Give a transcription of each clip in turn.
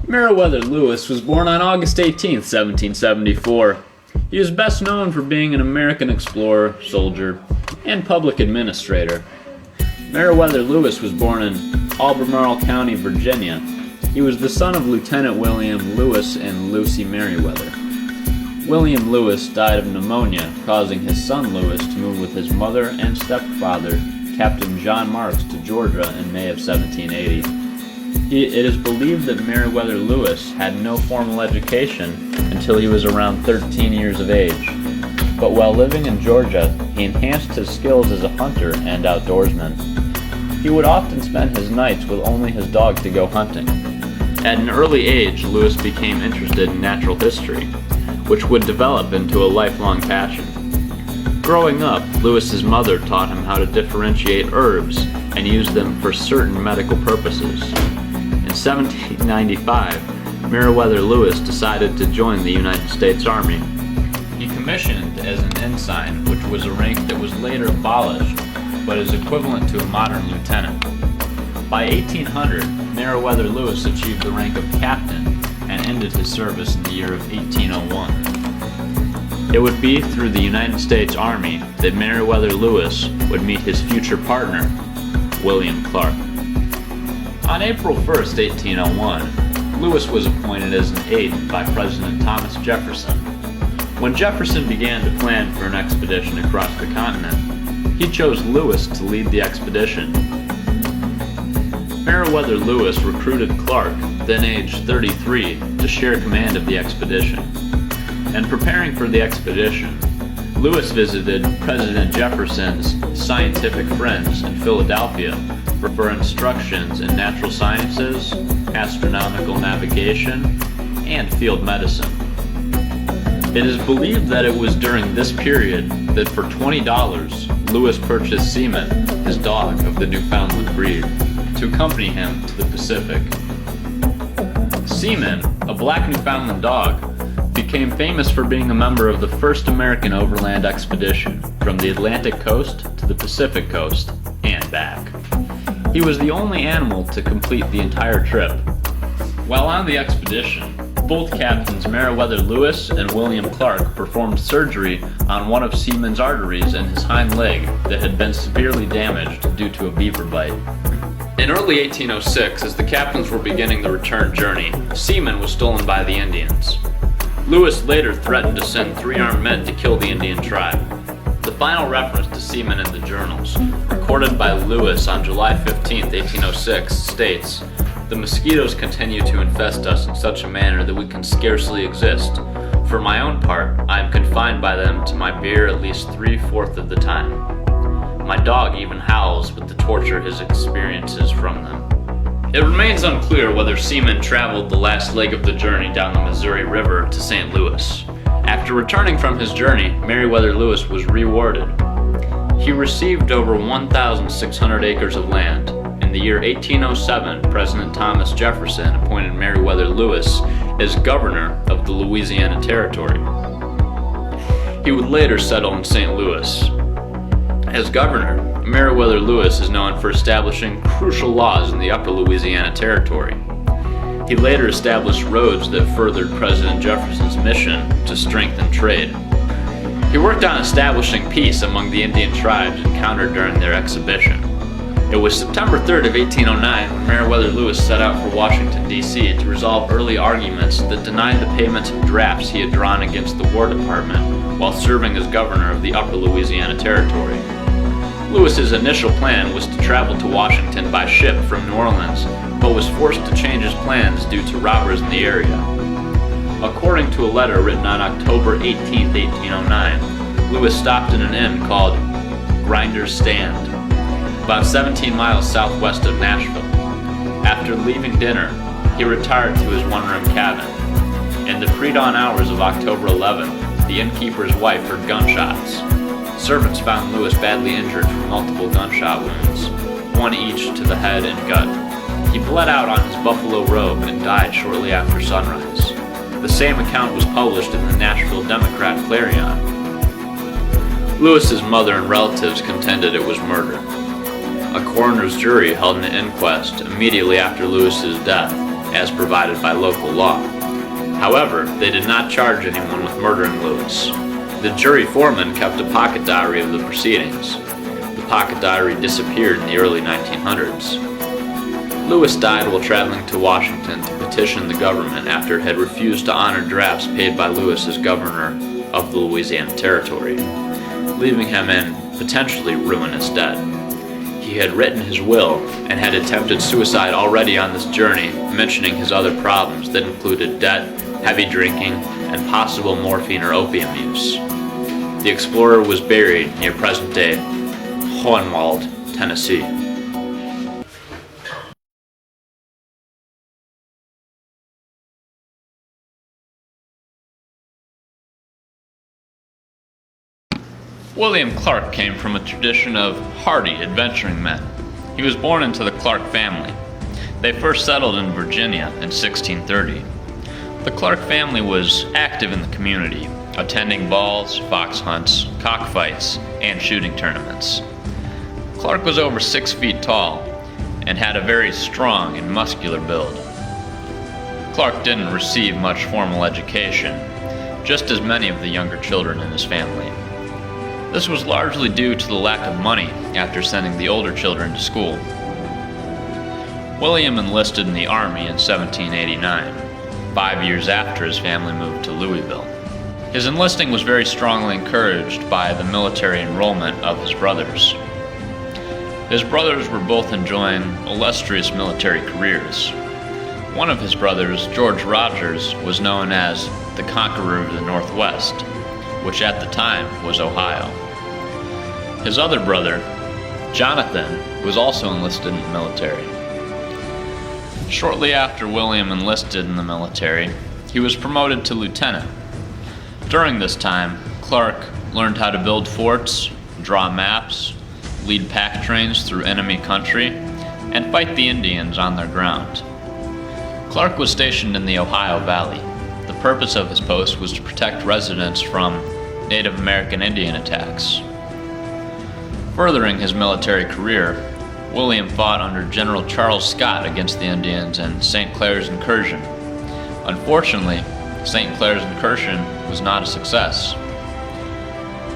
Meriwether Lewis was born on August 18, 1774. He is best known for being an American explorer, soldier, and public administrator. Meriwether Lewis was born in Albemarle County, Virginia. He was the son of Lieutenant William Lewis and Lucy Meriwether. William Lewis died of pneumonia, causing his son Lewis to move with his mother and stepfather, Captain John Marks, to Georgia in May of 1780. It is believed that Meriwether Lewis had no formal education until he was around 13 years of age. But while living in Georgia, he enhanced his skills as a hunter and outdoorsman. He would often spend his nights with only his dog to go hunting. At an early age, Lewis became interested in natural history, which would develop into a lifelong passion. Growing up, Lewis's mother taught him how to differentiate herbs and use them for certain medical purposes. In 1795, Meriwether Lewis decided to join the United States Army. He commissioned as an ensign, which was a rank that was later abolished, but is equivalent to a modern lieutenant. By 1800, Meriwether Lewis achieved the rank of captain and ended his service in the year of 1801. It would be through the United States Army that Meriwether Lewis would meet his future partner, William Clark. On April 1, 1801, Lewis was appointed as an aide by President Thomas Jefferson. When Jefferson began to plan for an expedition across the continent, he chose Lewis to lead the expedition. Meriwether Lewis recruited Clark, then aged 33, to share command of the expedition. And preparing for the expedition, Lewis visited President Jefferson's scientific friends in Philadelphia for instructions in natural sciences, astronomical navigation, and field medicine. It is believed that it was during this period that for $20, Lewis purchased Seaman, his dog of the Newfoundland breed, to accompany him to the Pacific. Seaman, a black Newfoundland dog, became famous for being a member of the first American overland expedition from the Atlantic coast to the Pacific coast and back. He was the only animal to complete the entire trip. While on the expedition, both captains Meriwether Lewis and William Clark performed surgery on one of Seaman's arteries in his hind leg that had been severely damaged due to a beaver bite. In early 1806, as the captains were beginning the return journey, Seaman was stolen by the Indians. Lewis later threatened to send 3 armed men to kill the Indian tribe. The final reference to Seaman in the journals, recorded by Lewis on July 15, 1806, states, "The mosquitoes continue to infest us in such a manner that we can scarcely exist. For my own part, I am confined by them to my bier at least 3/4 of the time. My dog even howls with the torture his experiences from them." It remains unclear whether Seaman traveled the last leg of the journey down the Missouri River to St. Louis. After returning from his journey, Meriwether Lewis was rewarded. He received over 1,600 acres of land. In the year 1807, President Thomas Jefferson appointed Meriwether Lewis as governor of the Louisiana Territory. He would later settle in St. Louis. As governor, Meriwether Lewis is known for establishing crucial laws in the Upper Louisiana Territory. He later established roads that furthered President Jefferson's mission to strengthen trade. He worked on establishing peace among the Indian tribes encountered during their exhibition. It was September 3rd of 1809 when Meriwether Lewis set out for Washington, D.C. to resolve early arguments that denied the payment of drafts he had drawn against the War Department while serving as governor of the Upper Louisiana Territory. Lewis's initial plan was to travel to Washington by ship from New Orleans, but was forced to change his plans due to robbers in the area. According to a letter written on October 18, 1809, Lewis stopped in an inn called Grinder's Stand, about 17 miles southwest of Nashville. After leaving dinner, he retired to his one-room cabin. In the pre-dawn hours of October 11th, the innkeeper's wife heard gunshots. Servants found Lewis badly injured from multiple gunshot wounds, one each to the head and gut. He bled out on his buffalo robe and died shortly after sunrise. The same account was published in the Nashville Democrat-Clarion. Lewis's mother and relatives contended it was murder. A coroner's jury held an inquest immediately after Lewis's death as provided by local law. However, they did not charge anyone with murdering Lewis. The jury foreman kept a pocket diary of the proceedings. The pocket diary disappeared in the early 1900s. Lewis died while traveling to Washington to petition the government after it had refused to honor drafts paid by Lewis as governor of the Louisiana Territory, leaving him in potentially ruinous debt. He had written his will and had attempted suicide already on this journey, mentioning his other problems that included debt, heavy drinking, and possible morphine or opium use. The explorer was buried near present-day Hohenwald, Tennessee. William Clark came from a tradition of hardy, adventuring men. He was born into the Clark family. They first settled in Virginia in 1630. The Clark family was active in the community, attending balls, fox hunts, cockfights, and shooting tournaments. Clark was over 6 feet tall and had a very strong and muscular build. Clark didn't receive much formal education, just as many of the younger children in his family. This was largely due to the lack of money after sending the older children to school. William enlisted in the Army in 1789, 5 years after his family moved to Louisville. His enlisting was very strongly encouraged by the military enrollment of his brothers. His brothers were both enjoying illustrious military careers. One of his brothers, George Rogers, was known as the Conqueror of the Northwest, which at the time was Ohio. His other brother, Jonathan, was also enlisted in the military. Shortly after William enlisted in the military, he was promoted to lieutenant. During this time, Clark learned how to build forts, draw maps, lead pack trains through enemy country, and fight the Indians on their ground. Clark was stationed in the Ohio Valley. The purpose of his post was to protect residents from Native American Indian attacks. Furthering his military career, William fought under General Charles Scott against the Indians in St. Clair's incursion. Unfortunately, St. Clair's incursion was not a success.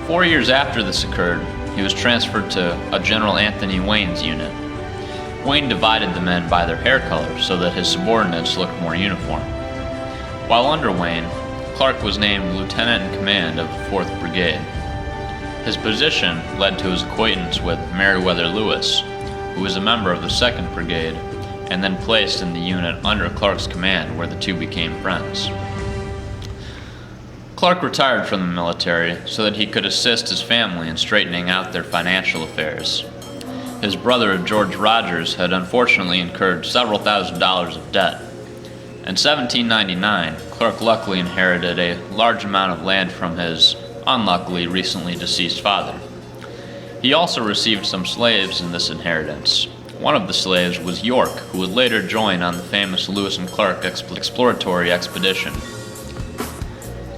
4 years after this occurred, he was transferred to a General Anthony Wayne's unit. Wayne divided the men by their hair color so that his subordinates looked more uniform. While under Wayne, Clark was named lieutenant in command of the 4th Brigade. His position led to his acquaintance with Meriwether Lewis, who was a member of the 2nd Brigade, and then placed in the unit under Clark's command, where the two became friends. Clark retired from the military so that he could assist his family in straightening out their financial affairs. His brother, George Rogers, had unfortunately incurred several $1,000s of debt. In 1799, Clark luckily inherited a large amount of land from his unluckily recently deceased father. He also received some slaves in this inheritance. One of the slaves was York, who would later join on the famous Lewis and Clark exploratory expedition.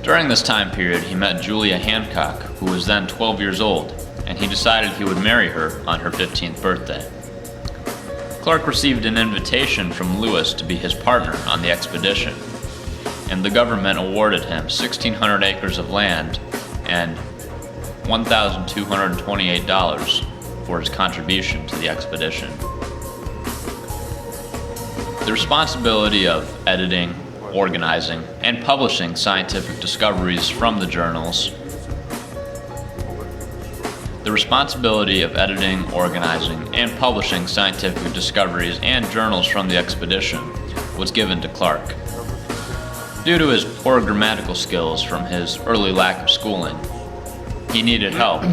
During this time period, he met Julia Hancock, who was then 12 years old, and he decided he would marry her on her 15th birthday. Clark received an invitation from Lewis to be his partner on the expedition, and the government awarded him 1,600 acres of land and $1,228 for his contribution to the expedition. The responsibility of editing, organizing, and publishing scientific discoveries from the journals. The responsibility of editing, organizing, and publishing scientific discoveries and journals from the expedition was given to Clark. Due to his poor grammatical skills from his early lack of schooling, he needed help,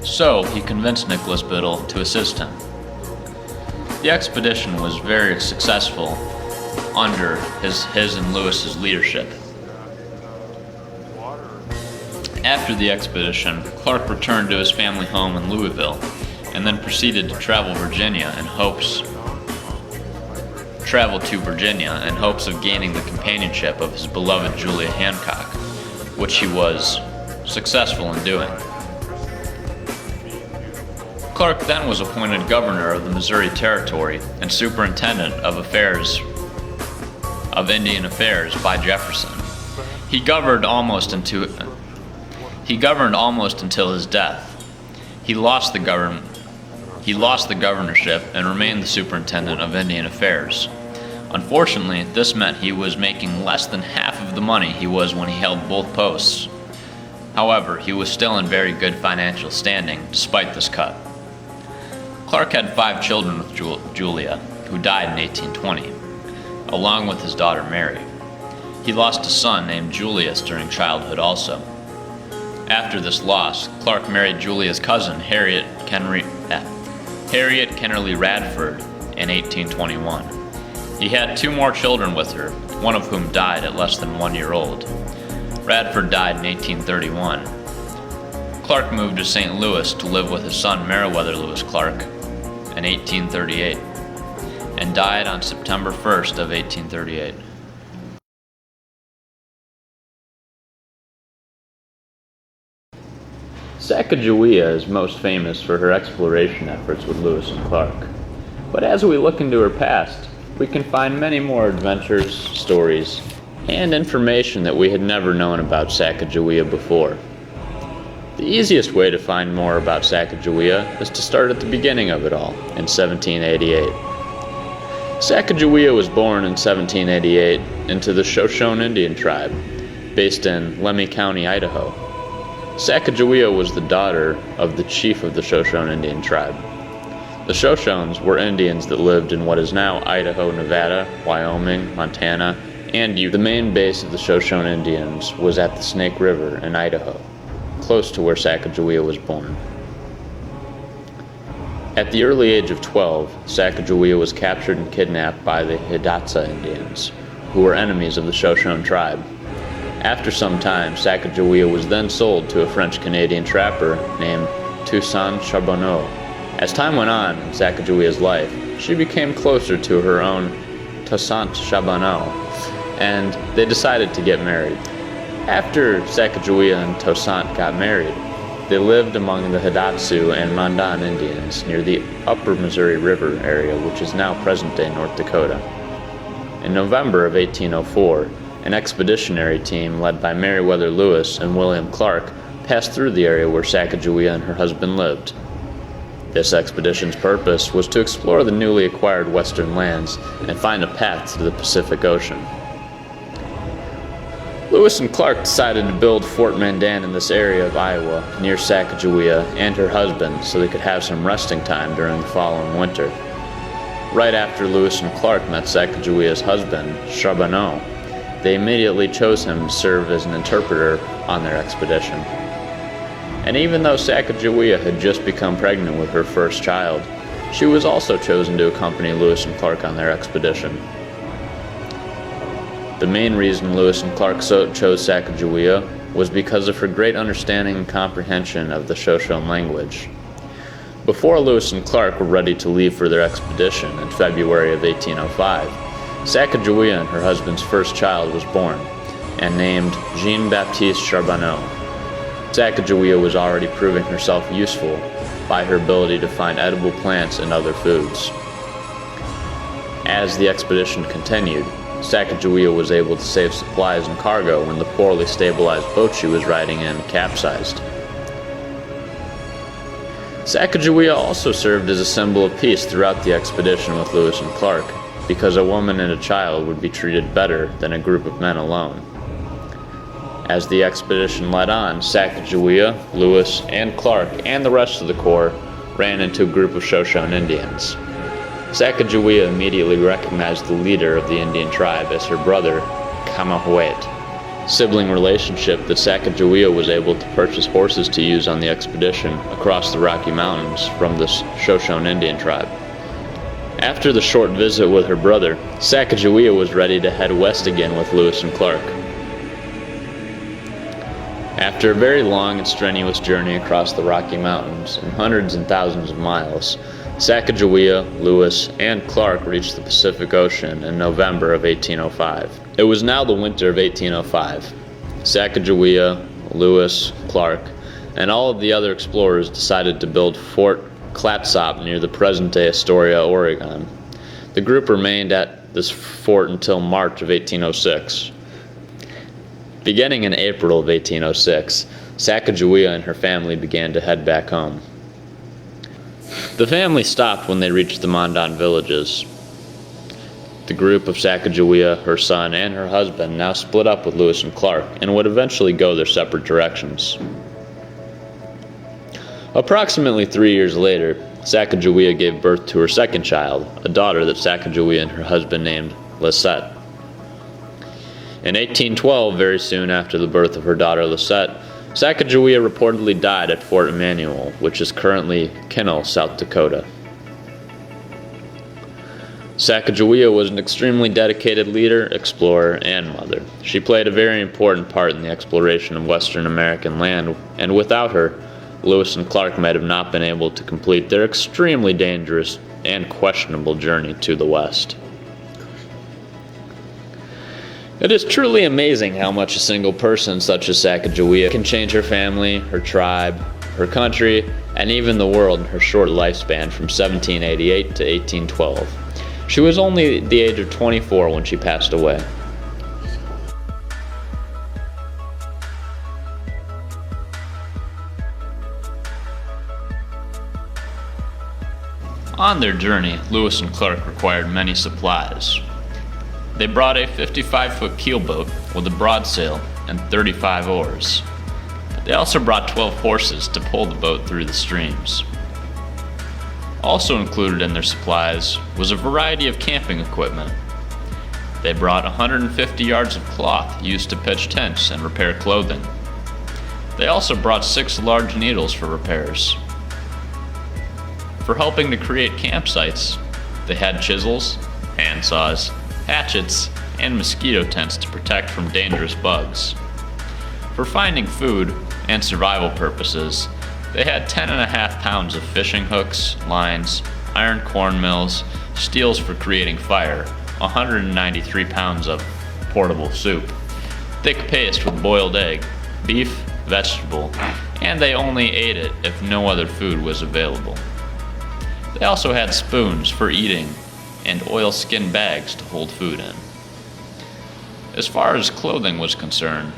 so he convinced Nicholas Biddle to assist him. The expedition was very successful under his and Lewis's leadership. After the expedition, Clark returned to his family home in Louisville and then proceeded to travel to Virginia in hopes of gaining the companionship of his beloved Julia Hancock, which he was successful in doing. Clark then was appointed governor of the Missouri Territory and superintendent of affairs of Indian Affairs by Jefferson. He governed almost until his death. He lost the governorship and remained the superintendent of Indian Affairs. Unfortunately, this meant he was making less than half of the money he was when he held both posts. However, he was still in very good financial standing despite this cut. Clark had 5 children with Julia, who died in 1820, along with his daughter Mary. He lost a son named Julius during childhood also. After this loss, Clark married Julia's cousin, Harriet Kennerly Radford, in 1821. He had 2 more children with her, one of whom died at less than 1 year old. Radford died in 1831. Clark moved to St. Louis to live with his son Meriwether Lewis Clark in 1838, and died on September 1st of 1838. Sacagawea is most famous for her exploration efforts with Lewis and Clark. But as we look into her past, we can find many more adventures, stories, and information that we had never known about Sacagawea before. The easiest way to find more about Sacagawea is to start at the beginning of it all, in 1788. Sacagawea was born in 1788 into the Shoshone Indian tribe, based in Lemhi County, Idaho. Sacagawea was the daughter of the chief of the Shoshone Indian tribe. The Shoshones were Indians that lived in what is now Idaho, Nevada, Wyoming, Montana, and Utah. The main base of the Shoshone Indians was at the Snake River in Idaho, close to where Sacagawea was born. At the early age of 12, Sacagawea was captured and kidnapped by the Hidatsa Indians, who were enemies of the Shoshone tribe. After some time, Sacagawea was then sold to a French-Canadian trapper named Toussaint Charbonneau. As time went on in Sacagawea's life, she became closer to her own Toussaint Charbonneau, and they decided to get married. After Sacagawea and Toussaint got married, they lived among the Hidatsu and Mandan Indians near the upper Missouri River area, which is now present-day North Dakota. In November of 1804, an expeditionary team led by Meriwether Lewis and William Clark passed through the area where Sacagawea and her husband lived. This expedition's purpose was to explore the newly acquired western lands and find a path to the Pacific Ocean. Lewis and Clark decided to build Fort Mandan in this area of Iowa near Sacagawea and her husband so they could have some resting time during the following winter. Right after Lewis and Clark met Sacagawea's husband, Charbonneau, they immediately chose him to serve as an interpreter on their expedition. And even though Sacagawea had just become pregnant with her first child, she was also chosen to accompany Lewis and Clark on their expedition. The main reason Lewis and Clark chose Sacagawea was because of her great understanding and comprehension of the Shoshone language. Before Lewis and Clark were ready to leave for their expedition in February of 1805, Sacagawea and her husband's first child was born, and named Jean-Baptiste Charbonneau. Sacagawea was already proving herself useful by her ability to find edible plants and other foods. As the expedition continued, Sacagawea was able to save supplies and cargo when the poorly stabilized boat she was riding in capsized. Sacagawea also served as a symbol of peace throughout the expedition with Lewis and Clark, because a woman and a child would be treated better than a group of men alone. As the expedition led on, Sacagawea, Lewis, and Clark, and the rest of the Corps ran into a group of Shoshone Indians. Sacagawea immediately recognized the leader of the Indian tribe as her brother, Kamahuet. Sibling relationship that Sacagawea was able to purchase horses to use on the expedition across the Rocky Mountains from the Shoshone Indian tribe. After the short visit with her brother, Sacagawea was ready to head west again with Lewis and Clark. After a very long and strenuous journey across the Rocky Mountains and hundreds and thousands of miles, Sacagawea, Lewis, and Clark reached the Pacific Ocean in November of 1805. It was now the winter of 1805. Sacagawea, Lewis, Clark, and all of the other explorers decided to build Fort Clatsop near the present-day Astoria, Oregon. The group remained at this fort until March of 1806. Beginning in April of 1806, Sacagawea and her family began to head back home. The family stopped when they reached the Mandan villages. The group of Sacagawea, her son, and her husband now split up with Lewis and Clark and would eventually go their separate directions. Approximately 3 years later, Sacagawea gave birth to her second child, a daughter that Sacagawea and her husband named Lisette. In 1812, very soon after the birth of her daughter Lisette, Sacagawea reportedly died at Fort Emmanuel, which is currently Kinnell, South Dakota. Sacagawea was an extremely dedicated leader, explorer, and mother. She played a very important part in the exploration of Western American land, and without her, Lewis and Clark might have not been able to complete their extremely dangerous and questionable journey to the West. It is truly amazing how much a single person such as Sacagawea can change her family, her tribe, her country, and even the world in her short lifespan from 1788 to 1812. She was only the age of 24 when she passed away. On their journey, Lewis and Clark required many supplies. They brought a 55-foot keelboat with a broadsail and 35 oars. They also brought 12 horses to pull the boat through the streams. Also included in their supplies was a variety of camping equipment. They brought 150 yards of cloth used to pitch tents and repair clothing. They also brought 6 large needles for repairs. For helping to create campsites, they had chisels, handsaws, hatchets, and mosquito tents to protect from dangerous bugs. For finding food and survival purposes, they had 10.5 pounds of fishing hooks, lines, iron corn mills, steels for creating fire, 193 pounds of portable soup, thick paste with boiled egg, beef, vegetable, and they only ate it if no other food was available. They also had spoons for eating and oilskin bags to hold food in. As far as clothing was concerned,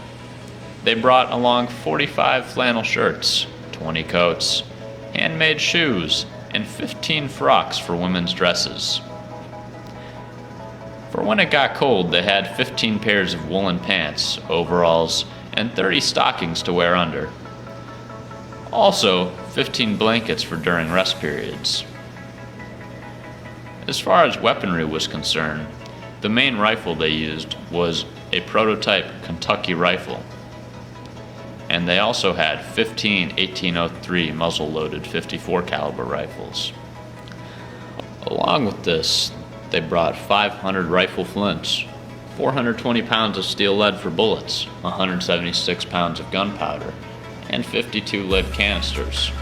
they brought along 45 flannel shirts, 20 coats, handmade shoes, and 15 frocks for women's dresses. For when it got cold, they had 15 pairs of woolen pants, overalls, and 30 stockings to wear under. Also, 15 blankets for during rest periods. As far as weaponry was concerned, the main rifle they used was a prototype Kentucky rifle, and they also had 15 1803 muzzle-loaded .54 caliber rifles. Along with this, they brought 500 rifle flints, 420 pounds of steel lead for bullets, 176 pounds of gunpowder, and 52 lead canisters.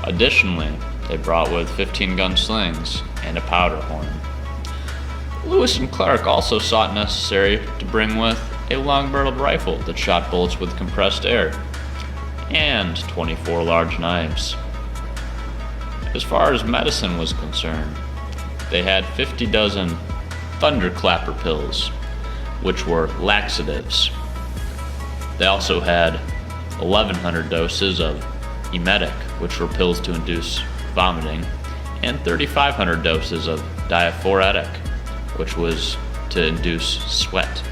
Additionally, they brought with 15 gun slings and a powder horn. Lewis and Clark also sought necessary to bring with a long-barreled rifle that shot bullets with compressed air, and 24 large knives. As far as medicine was concerned, they had 50 dozen thunderclapper pills, which were laxatives. They also had 1,100 doses of emetic, which were pills to induce vomiting, and 3,500 doses of diaphoretic, which was to induce sweat.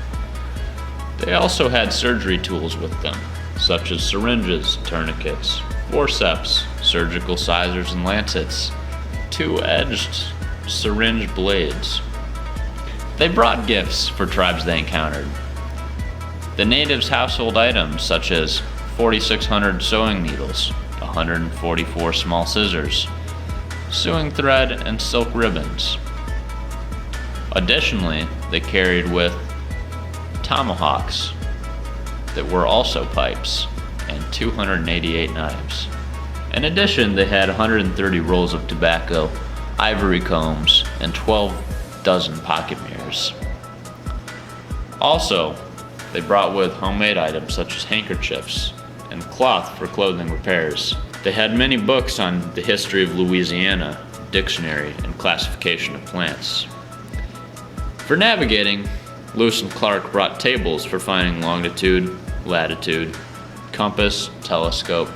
They also had surgery tools with them, such as syringes, tourniquets, forceps, surgical scissors and lancets, 2-edged syringe blades. They brought gifts for tribes they encountered. The natives' household items such as 4,600 sewing needles, 144 small scissors, sewing thread, and silk ribbons. Additionally, they carried with tomahawks that were also pipes and 288 knives. In addition, they had 130 rolls of tobacco, ivory combs, and 12 dozen pocket mirrors. Also, they brought with homemade items such as handkerchiefs and cloth for clothing repairs. They had many books on the history of Louisiana, dictionary and classification of plants. For navigating, Lewis and Clark brought tables for finding longitude, latitude, compass, telescope,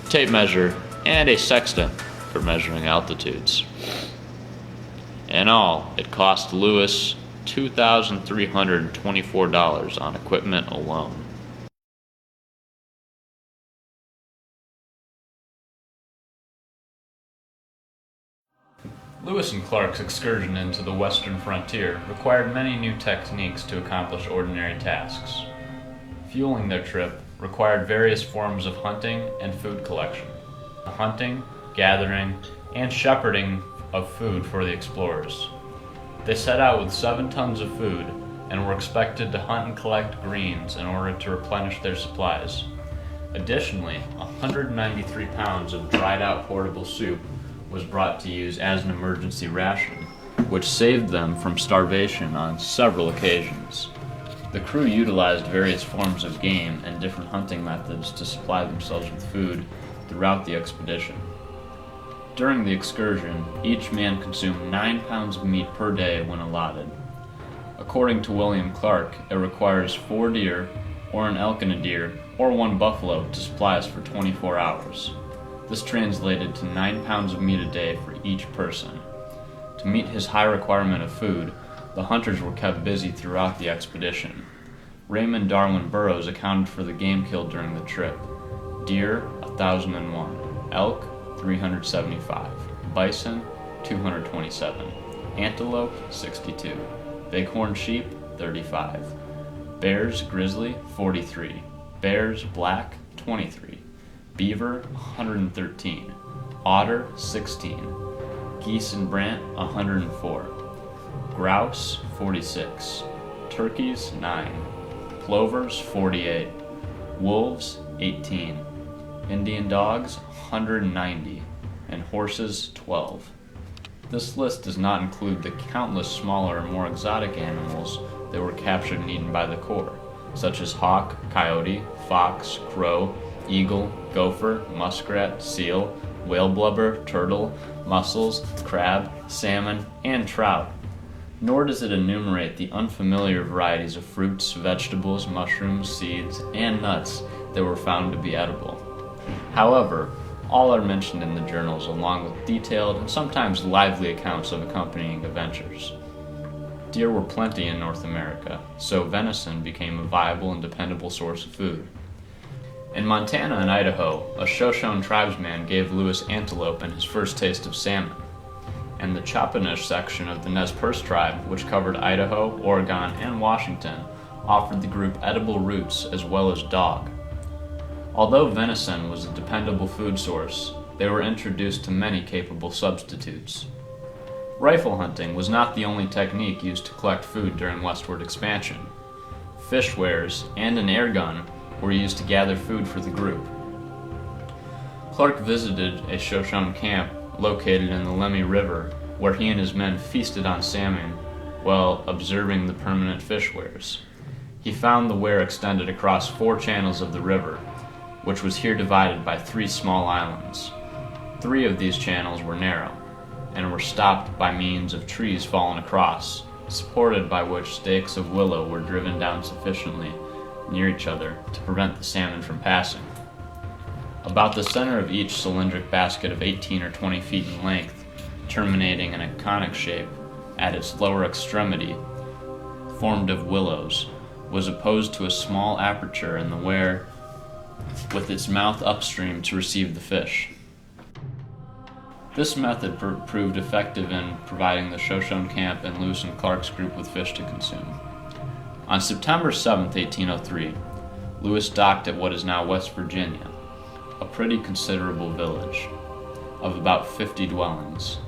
tape measure, and a sextant for measuring altitudes. In all, it cost Lewis $2,324 on equipment alone. Lewis and Clark's excursion into the western frontier required many new techniques to accomplish ordinary tasks. Fueling their trip required various forms of hunting and food collection. Hunting, gathering, and shepherding of food for the explorers. They set out with 7 tons of food and were expected to hunt and collect greens in order to replenish their supplies. Additionally, 193 pounds of dried out portable soup was brought to use as an emergency ration, which saved them from starvation on several occasions. The crew utilized various forms of game and different hunting methods to supply themselves with food throughout the expedition. During the excursion, each man consumed 9 pounds of meat per day when allotted. According to William Clark, it requires 4 deer, or an elk and a deer, or 1 buffalo to supply us for 24 hours. This translated to 9 pounds of meat a day for each person. To meet his high requirement of food, the hunters were kept busy throughout the expedition. Raymond Darwin Burroughs accounted for the game killed during the trip. Deer, 1,001. Elk, 375. Bison, 227. Antelope, 62. Bighorn sheep, 35. Bears, grizzly, 43. Bears, black, 23. Beaver, 113. Otter, 16. Geese and brant, 104. Grouse, 46. Turkeys, 9. Plovers, 48. Wolves, 18. Indian dogs, 190. And horses, 12. This list does not include the countless smaller and more exotic animals that were captured and eaten by the Corps, such as hawk, coyote, fox, crow, eagle, gopher, muskrat, seal, whale blubber, turtle, mussels, crab, salmon, and trout. Nor does it enumerate the unfamiliar varieties of fruits, vegetables, mushrooms, seeds, and nuts that were found to be edible. However, all are mentioned in the journals along with detailed and sometimes lively accounts of accompanying adventures. Deer were plenty in North America, so venison became a viable and dependable source of food. In Montana and Idaho, a Shoshone tribesman gave Lewis antelope and his first taste of salmon. And the Chopanish section of the Nez Perce tribe, which covered Idaho, Oregon, and Washington, offered the group edible roots as well as dog. Although venison was a dependable food source, they were introduced to many capable substitutes. Rifle hunting was not the only technique used to collect food during westward expansion. Fish wares and an air gun were used to gather food for the group. Clark visited a Shoshone camp located in the Lemhi River, where he and his men feasted on salmon while observing the permanent fish wares. He found the ware extended across 4 channels of the river, which was here divided by 3 small islands. 3 of these channels were narrow, and were stopped by means of trees fallen across, supported by which stakes of willow were driven down sufficiently near each other to prevent the salmon from passing. About the center of each cylindric basket of 18 or 20 feet in length, terminating in a conic shape at its lower extremity, formed of willows, was opposed to a small aperture in the ware with its mouth upstream to receive the fish. This method proved effective in providing the Shoshone camp and Lewis and Clark's group with fish to consume. On September 7, 1803, Lewis docked at what is now West Virginia, a pretty considerable village of about 50 dwellings.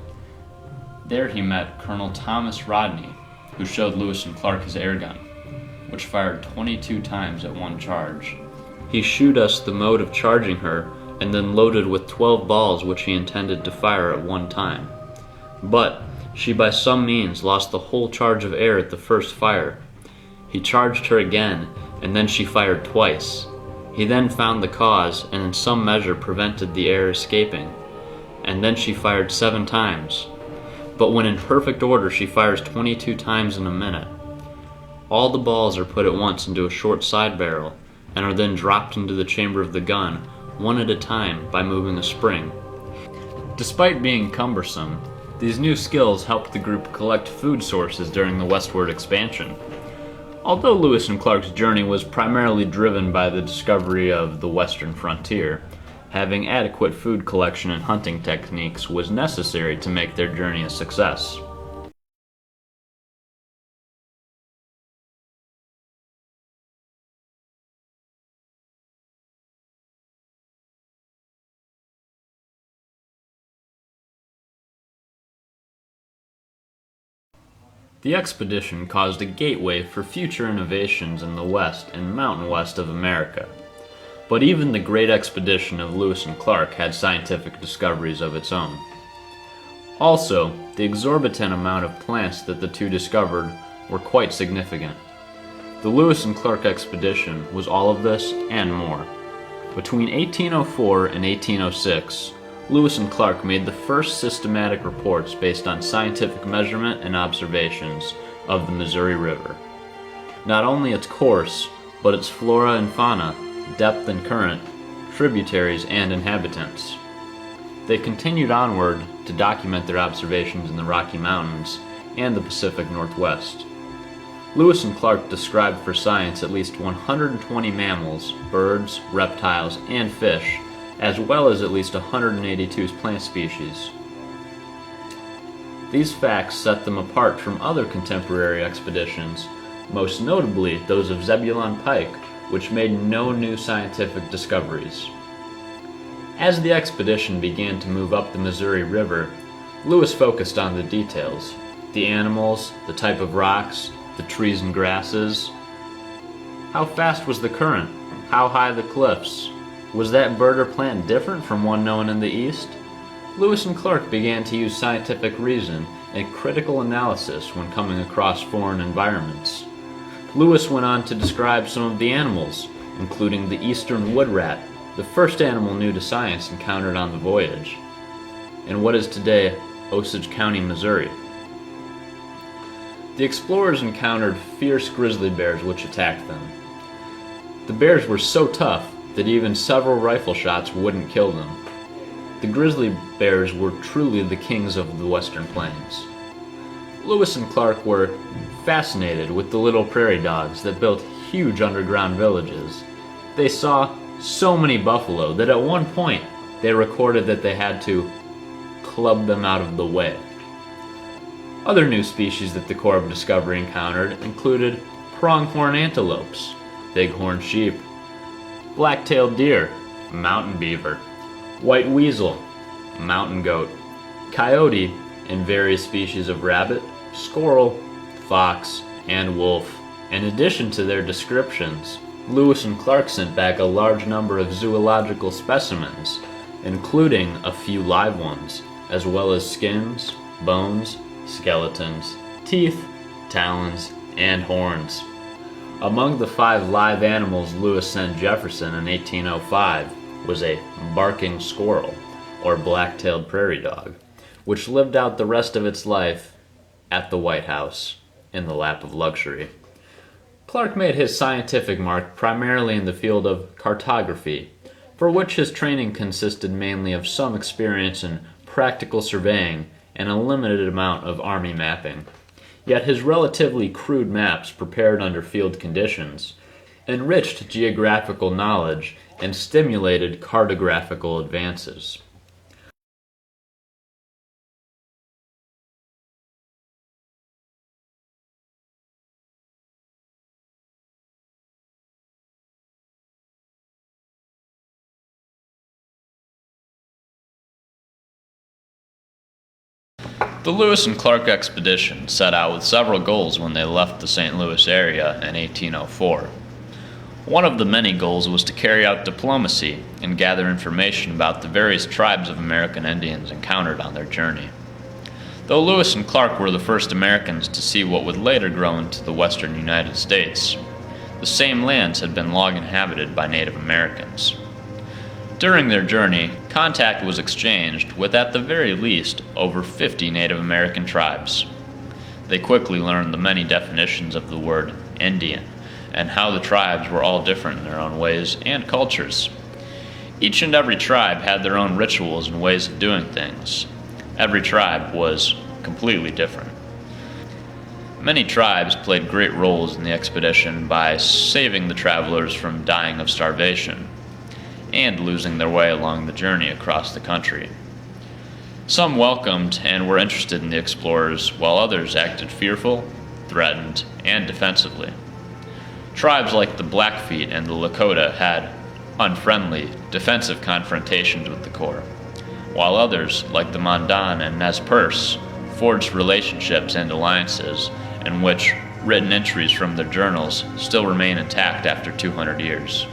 There he met Colonel Thomas Rodney, who showed Lewis and Clark his air gun, which fired 22 times at one charge. He shewed us the mode of charging her, and then loaded with 12 balls which he intended to fire at one time. But she by some means lost the whole charge of air at the first fire. He charged her again, and then she fired twice. He then found the cause, and in some measure prevented the air escaping, and then she fired 7 times. But when in perfect order, she fires 22 times in a minute. All the balls are put at once into a short side barrel, and are then dropped into the chamber of the gun, one at a time, by moving a spring. Despite being cumbersome, these new skills helped the group collect food sources during the westward expansion. Although Lewis and Clark's journey was primarily driven by the discovery of the western frontier, having adequate food collection and hunting techniques was necessary to make their journey a success. The expedition caused a gateway for future innovations in the west and mountain west of America. But even the great expedition of Lewis and Clark had scientific discoveries of its own. Also, the exorbitant amount of plants that the two discovered were quite significant. The Lewis and Clark expedition was all of this and more. Between 1804 and 1806, Lewis and Clark made the first systematic reports based on scientific measurement and observations of the Missouri River. Not only its course, but its flora and fauna, depth and current, tributaries, and inhabitants. They continued onward to document their observations in the Rocky Mountains and the Pacific Northwest. Lewis and Clark described for science at least 120 mammals, birds, reptiles, and fish, as well as at least 182 plant species. These facts set them apart from other contemporary expeditions, most notably those of Zebulon Pike, which made no new scientific discoveries. As the expedition began to move up the Missouri River, Lewis focused on the details: the animals, the type of rocks, the trees and grasses. How fast was the current? How high the cliffs? Was that bird or plant different from one known in the East? Lewis and Clark began to use scientific reason and critical analysis when coming across foreign environments. Lewis went on to describe some of the animals, including the eastern wood rat, the first animal new to science encountered on the voyage, in what is today Osage County, Missouri. The explorers encountered fierce grizzly bears which attacked them. The bears were so tough that even several rifle shots wouldn't kill them. The grizzly bears were truly the kings of the western plains. Lewis and Clark were fascinated with the little prairie dogs that built huge underground villages. They saw so many buffalo that at one point they recorded that they had to club them out of the way. Other new species that the Corps of Discovery encountered included pronghorn antelopes, bighorn sheep, black-tailed deer, mountain beaver, white weasel, mountain goat, coyote, and various species of rabbit, squirrel, fox, and wolf. In addition to their descriptions, Lewis and Clark sent back a large number of zoological specimens, including a few live ones, as well as skins, bones, skeletons, teeth, talons, and horns. Among the 5 live animals Lewis sent Jefferson in 1805 was a barking squirrel, or black-tailed prairie dog, which lived out the rest of its life at the White House, in the lap of luxury. Clark made his scientific mark primarily in the field of cartography, for which his training consisted mainly of some experience in practical surveying and a limited amount of Army mapping. Yet his relatively crude maps prepared under field conditions enriched geographical knowledge and stimulated cartographical advances. The Lewis and Clark expedition set out with several goals when they left the St. Louis area in 1804. One of the many goals was to carry out diplomacy and gather information about the various tribes of American Indians encountered on their journey. Though Lewis and Clark were the first Americans to see what would later grow into the western United States, the same lands had been long inhabited by Native Americans. During their journey, contact was exchanged with at the very least over 50 Native American tribes. They quickly learned the many definitions of the word Indian and how the tribes were all different in their own ways and cultures. Each and every tribe had their own rituals and ways of doing things. Every tribe was completely different. Many tribes played great roles in the expedition by saving the travelers from dying of starvation and losing their way along the journey across the country. Some welcomed and were interested in the explorers, while others acted fearful, threatened, and defensively. Tribes like the Blackfeet and the Lakota had unfriendly, defensive confrontations with the Corps, while others, like the Mandan and Nez Perce, forged relationships and alliances in which written entries from their journals still remain intact after 200 years.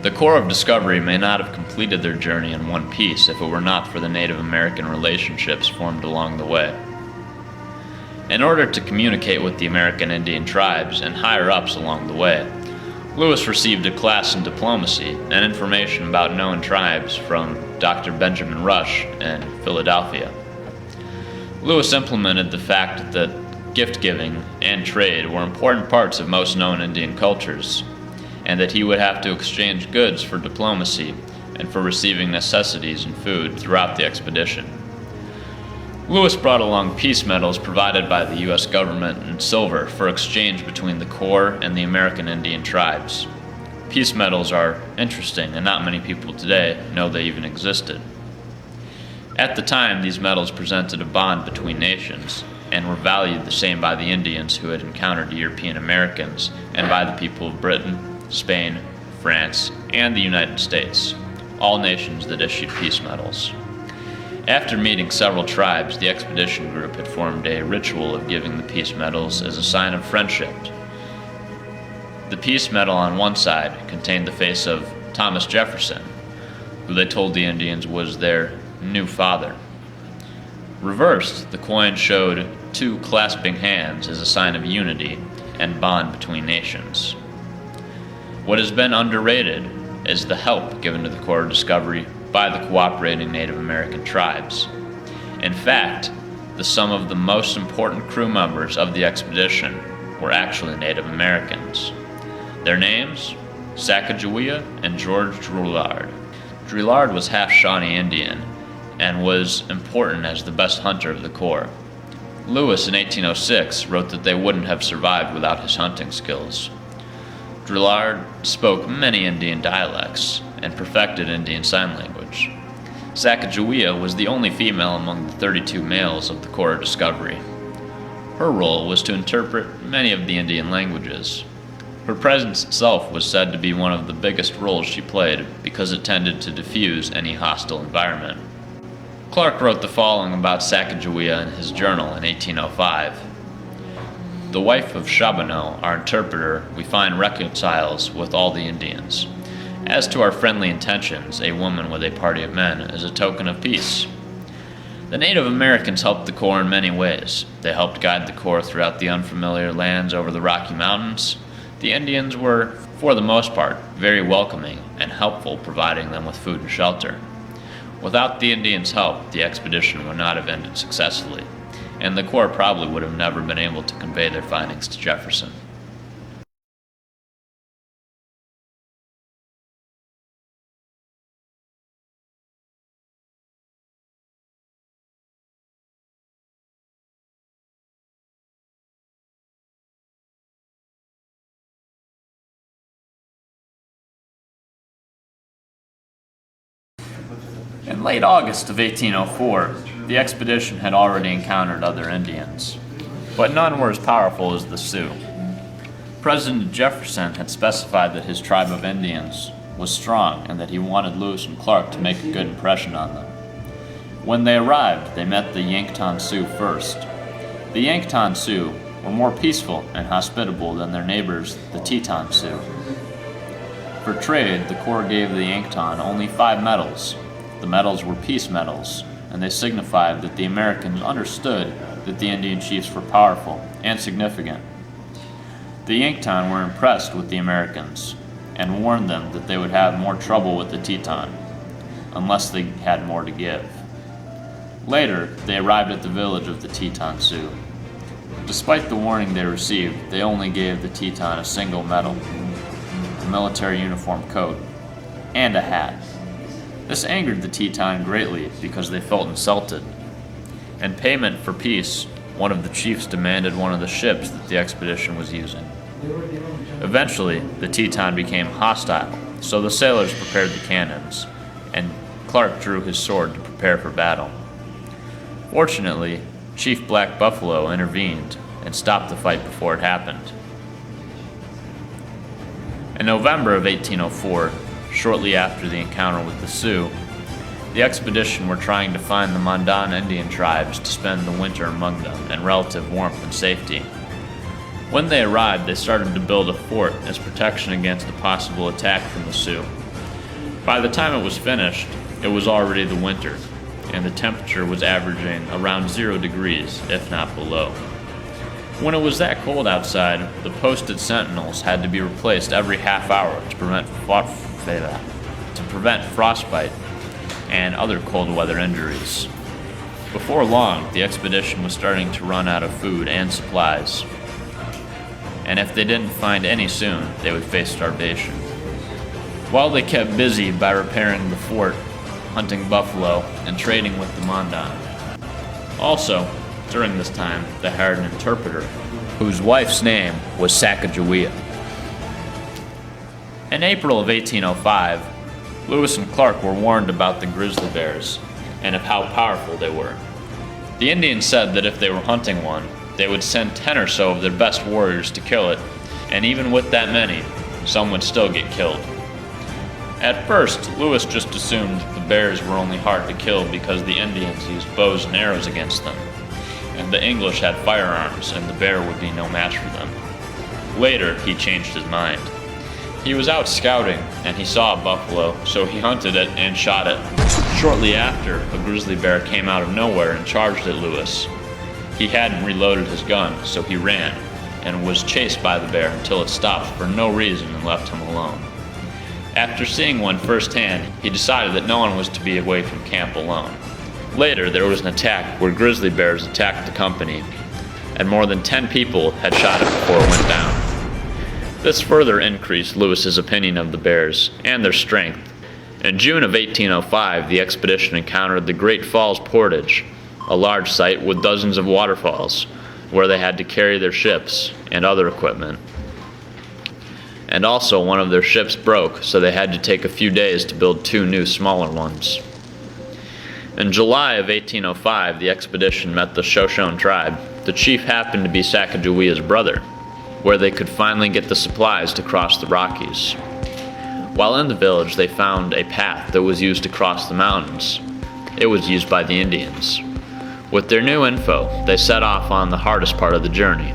The Corps of Discovery may not have completed their journey in one piece if it were not for the Native American relationships formed along the way. In order to communicate with the American Indian tribes and higher-ups along the way, Lewis received a class in diplomacy and information about known tribes from Dr. Benjamin Rush in Philadelphia. Lewis implemented the fact that gift-giving and trade were important parts of most known Indian cultures, and that he would have to exchange goods for diplomacy and for receiving necessities and food throughout the expedition. Lewis brought along peace medals provided by the U.S. government in silver for exchange between the Corps and the American Indian tribes. Peace medals are interesting, and not many people today know they even existed. At the time, these medals presented a bond between nations and were valued the same by the Indians who had encountered European Americans and by the people of Britain, Spain, France, and the United States, all nations that issued peace medals. After meeting several tribes, the expedition group had formed a ritual of giving the peace medals as a sign of friendship. The peace medal on one side contained the face of Thomas Jefferson, who they told the Indians was their new father. Reversed, the coin showed two clasping hands as a sign of unity and bond between nations. What has been underrated is the help given to the Corps of Discovery by the cooperating Native American tribes. In fact, some of the most important crew members of the expedition were actually Native Americans. Their names? Sacagawea and George Drouillard. Drouillard was half Shawnee Indian and was important as the best hunter of the Corps. Lewis in 1806 wrote that they wouldn't have survived without his hunting skills. Drouillard spoke many Indian dialects and perfected Indian Sign Language. Sacagawea was the only female among the 32 males of the Corps of Discovery. Her role was to interpret many of the Indian languages. Her presence itself was said to be one of the biggest roles she played because it tended to diffuse any hostile environment. Clark wrote the following about Sacagawea in his journal in 1805. The wife of Charbonneau, our interpreter, we find reconciles with all the Indians. As to our friendly intentions, a woman with a party of men is a token of peace. The Native Americans helped the Corps in many ways. They helped guide the Corps throughout the unfamiliar lands over the Rocky Mountains. The Indians were, for the most part, very welcoming and helpful, providing them with food and shelter. Without the Indians' help, the expedition would not have ended successfully, and the Corps probably would have never been able to convey their findings to Jefferson. In late August of 1804, the expedition had already encountered other Indians, but none were as powerful as the Sioux. President Jefferson had specified that his tribe of Indians was strong and that he wanted Lewis and Clark to make a good impression on them. When they arrived, they met the Yankton Sioux first. The Yankton Sioux were more peaceful and hospitable than their neighbors, the Teton Sioux. For trade, the Corps gave the Yankton only 5 medals. The medals were peace medals, and they signified that the Americans understood that the Indian chiefs were powerful and significant. The Yankton were impressed with the Americans. and warned them that they would have more trouble with the Teton unless they had more to give. Later, they arrived at the village of the Teton Sioux. Despite the warning they received, they only gave the Teton a single medal, a military uniform coat, and a hat. This angered the Teton greatly because they felt insulted. In payment for peace, one of the chiefs demanded one of the ships that the expedition was using. Eventually, the Teton became hostile, so the sailors prepared the cannons, and Clark drew his sword to prepare for battle. Fortunately, Chief Black Buffalo intervened and stopped the fight before it happened. In November of 1804, shortly after the encounter with the Sioux, the expedition were trying to find the Mandan Indian tribes to spend the winter among them in relative warmth and safety. When they arrived, they started to build a fort as protection against a possible attack from the Sioux. By the time it was finished, it was already the winter, and the temperature was averaging around 0 degrees, if not below. When it was that cold outside, the posted sentinels had to be replaced every half hour to prevent frostbite and other cold weather injuries. Before long, the expedition was starting to run out of food and supplies, and if they didn't find any soon, they would face starvation. While they kept busy by repairing the fort, hunting buffalo, and trading with the Mandan. Also, during this time, they hired an interpreter, whose wife's name was Sacagawea. In April of 1805, Lewis and Clark were warned about the grizzly bears and of how powerful they were. The Indians said that if they were hunting one, they would send 10 or so of their best warriors to kill it, and even with that many, some would still get killed. At first, Lewis just assumed the bears were only hard to kill because the Indians used bows and arrows against them, and the English had firearms and the bear would be no match for them. Later, he changed his mind. He was out scouting, and he saw a buffalo, so he hunted it and shot it. Shortly after, a grizzly bear came out of nowhere and charged at Lewis. He hadn't reloaded his gun, so he ran, and was chased by the bear until it stopped for no reason and left him alone. After seeing one firsthand, he decided that no one was to be away from camp alone. Later, there was an attack where grizzly bears attacked the company, and more than 10 people had shot it before it went down. This further increased Lewis's opinion of the bears and their strength. In June of 1805, the expedition encountered the Great Falls Portage, a large site with dozens of waterfalls, where they had to carry their ships and other equipment. And also, one of their ships broke, so they had to take a few days to build 2 new, smaller ones. In July of 1805, the expedition met the Shoshone tribe. The chief happened to be Sacagawea's brother, where they could finally get the supplies to cross the Rockies. While in the village, they found a path that was used to cross the mountains. It was used by the Indians. With their new info, they set off on the hardest part of the journey.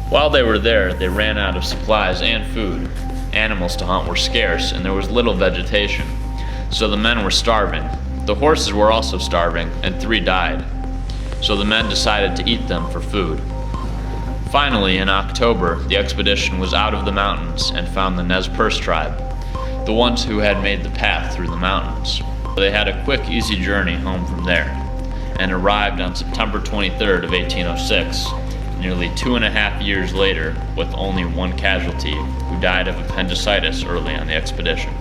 While they were there, they ran out of supplies and food. Animals to hunt were scarce, and there was little vegetation, so the men were starving. The horses were also starving, and 3 died, so the men decided to eat them for food. Finally, in October, the expedition was out of the mountains and found the Nez Perce tribe, the ones who had made the path through the mountains. They had a quick, easy journey home from there, and arrived on September 23rd of 1806, nearly 2.5 years later, with only 1 casualty, who died of appendicitis early on the expedition.